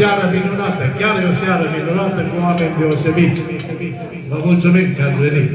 seară minunată, chiar e o seară minunată cu oameni deosebiți. Vă mulțumim că ați venit.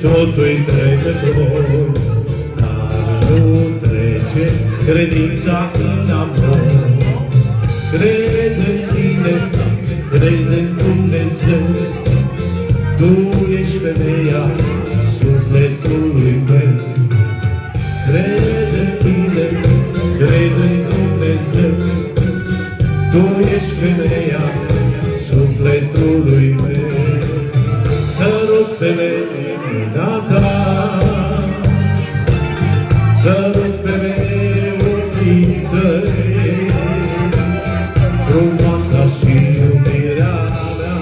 Totul-i trecător, dar nu trece credința în amor. Cred în tine, cred în Dumnezeu, tu ești femeia sufletului meu. Cred în tine, cred în Dumnezeu, tu ești femeia sufletului meu. Sărut femeia ta, sărut femeie ochii tăi, frumoasa și iubirea mea.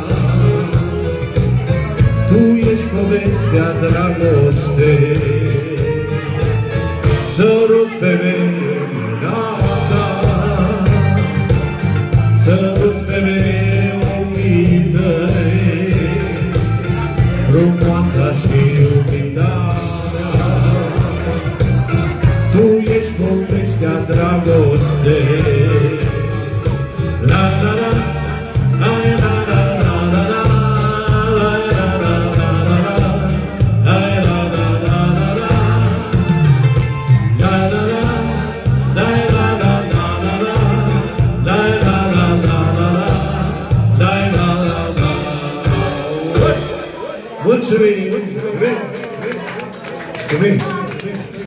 Tu ești povestea dragostei, sărut femeia ta, sărut femeie ochii tăi, frumoasa și iubita mea. Tu ești povestea dragostei. La la la, la la la la la la, la la la la la la, la la la la la la, la la la, la la la la la la, la la la la la la, la la la la. Mulțumim! Mulțumim! Mulțumim!